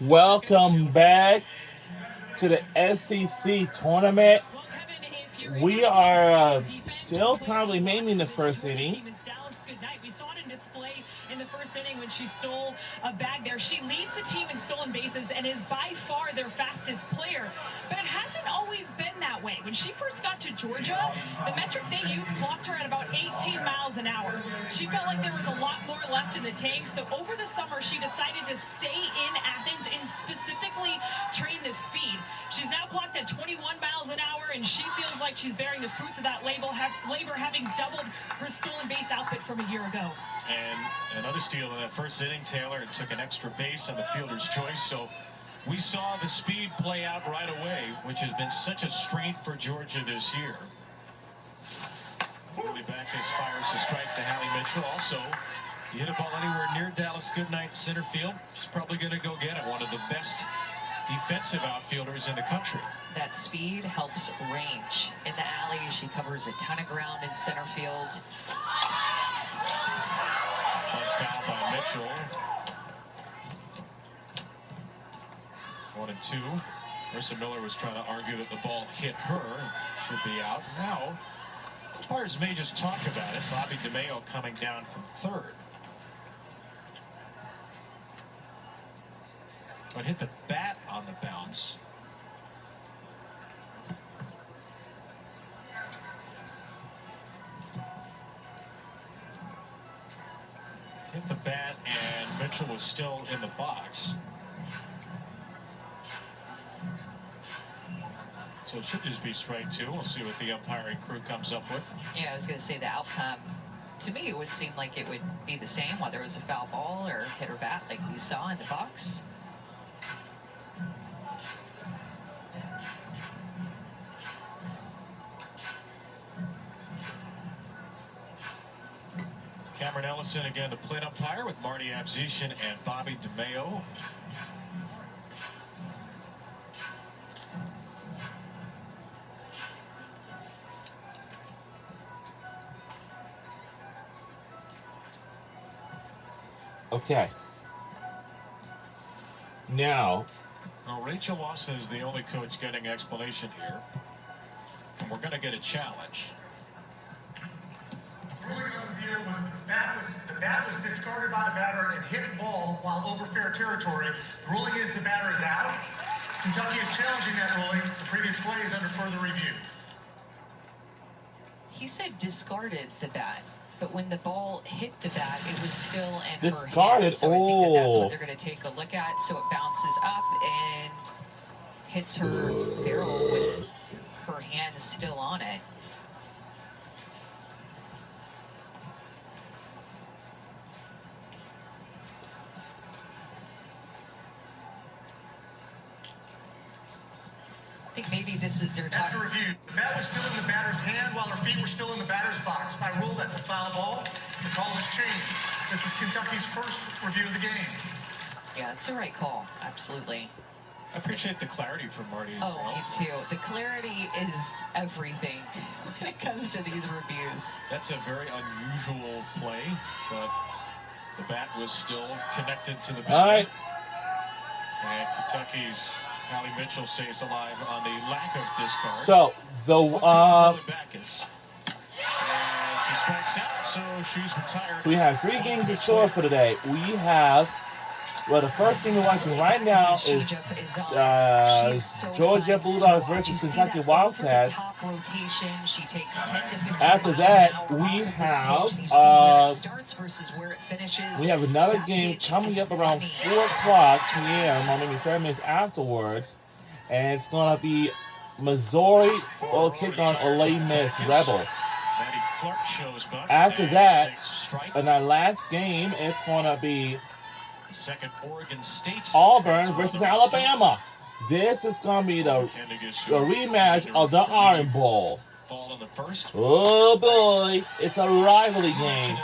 Welcome back to the SEC tournament. We are still probably mainly in the first inning. We saw it in display in the first inning when she stole a bag there. She leads the team in stolen bases and is by far their fastest player. But it hasn't always been that way. When she first got to Georgia, the metric they used clocked her at about 18 miles an hour. She felt like there was a lot more left in the tank. So over the summer, she decided to stay in Athens and specifically train this speed. She's now clocked at 21 miles an hour, and she feels like she's bearing the fruits of that labor, having doubled her stolen base output from a year ago. And another steal in that first inning, Taylor, and took an extra base on the fielder's choice. So we saw the speed play out right away, which has been such a strength for Georgia this year. Willie Backus fires a strike to Hallie Mitchell. Also, you hit a ball anywhere near Dallas Goodnight center field, she's probably going to go get it. One of the best defensive outfielders in the country. That speed helps range. In the alley, she covers a ton of ground in center field. One foul by Mitchell. 1-2. Marissa Miller was trying to argue that the ball hit her. Should be out. Now, umpires may just talk about it. Bobby DeMeo coming down from third. But hit the bat on the bounce. Hit the bat, and Mitchell was still in the box. So it should just be strike two. We'll see what the umpiring crew comes up with. Yeah, I was going to say the outcome, to me, it would seem like it would be the same, whether it was a foul ball or hit or bat like we saw in the box. Cameron Ellison again, the plate umpire, with Marty Abzishin and Bobby DeMeo. Okay. Now, Rachel Lawson is the only coach getting explanation here. And we're going to get a challenge. Ruling on the field was the bat was discarded by the batter and hit the ball while over fair territory. The ruling is the batter is out. Kentucky is challenging that ruling. The previous play is under further review. He said discarded the bat, but when the ball hit the bat, it was still in discarded. her hand. So I think that's what they're going to take a look at. So it bounces up and hits her barrel with her hand still on it. I think maybe this is their time. After review, the bat was still in the batter's hand while her feet were still in the batter's box. By rule, that's a foul ball. The call is changed. This is Kentucky's first review of the game. Yeah, it's the right call. Absolutely. I appreciate the clarity from Marty. Oh, me too. The clarity is everything when it comes to these reviews. That's a very unusual play, but the bat was still connected to the bat. All right. And Kentucky's Hallie Mitchell stays alive on the lack of discard. So Backus. And she strikes out, so she's retired. So we have 3 games in store for today. We have, well, the first thing we're watching right now is Georgia Bulldogs versus Kentucky Wildcats. After that, we have another game coming up around 4 o'clock p.m. or maybe 30 minutes afterwards, and it's going to be Missouri will take on Ole Miss Rebels. After that, in our last game, it's going to be second Oregon State Auburn versus Alabama. This is going to be the rematch of the Iron Bowl. Oh boy, it's a rivalry game.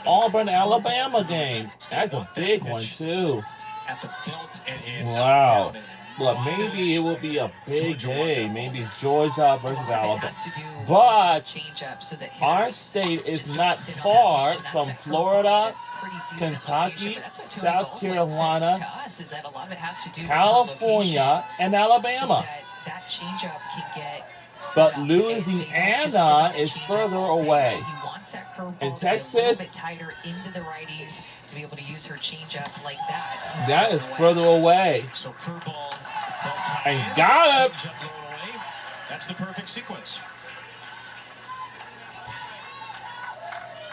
Auburn-Alabama game. That's a big one too. at the belt and Wow. down in. But maybe it will be a big game. Maybe Georgia versus It Alabama. has to do But change up so that our hitters state is just don't not sit on that far pitch, and that's from a curveball Florida, at a pretty decent Kentucky, location. But that's what Tony South Baldwin said Carolina, to us, is that a lot of it has to do with California, and the location, Alabama. so that changeup can get set But up. They don't just sit Louisiana on the is changeup further all day. away. So he wants that curveball In to be a Texas, little bit tighter into the righties to be able to use her changeup like that. that is further away. So curveball, belt tied And in, got it. changeup blown away. That's the perfect sequence.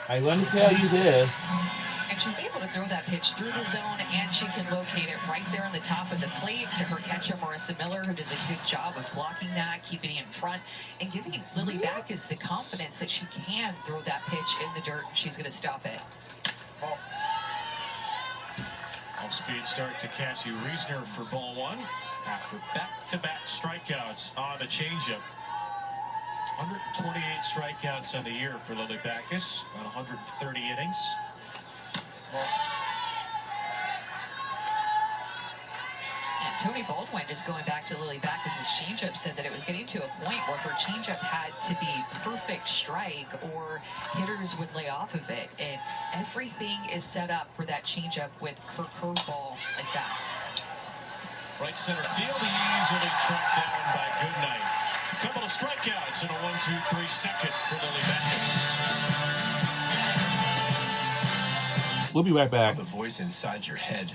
I'm going to tell you this. And she's able to throw that pitch through the zone, and she can locate it right there on the top of the plate to her catcher, Marissa Miller, who does a good job of blocking that, keeping it in front, and giving Lily Backus the confidence that she can throw that pitch in the dirt, and she's going to stop it. Off-speed start to Cassie Reisner for ball one. After back-to-back strikeouts on the changeup. 128 strikeouts on the year for Lily Backus on 130 innings. And Tony Baldwin, just going back to Lily Backus' changeup, said that it was getting to a point where her changeup had to be perfect strike or hitters would lay off of it. And everything is set up for that changeup with her curveball like that. Right center field, easily tracked down by Goodnight. A couple of strikeouts and a 1-2-3 second for Lily Backus. We'll be right back. The voice inside your head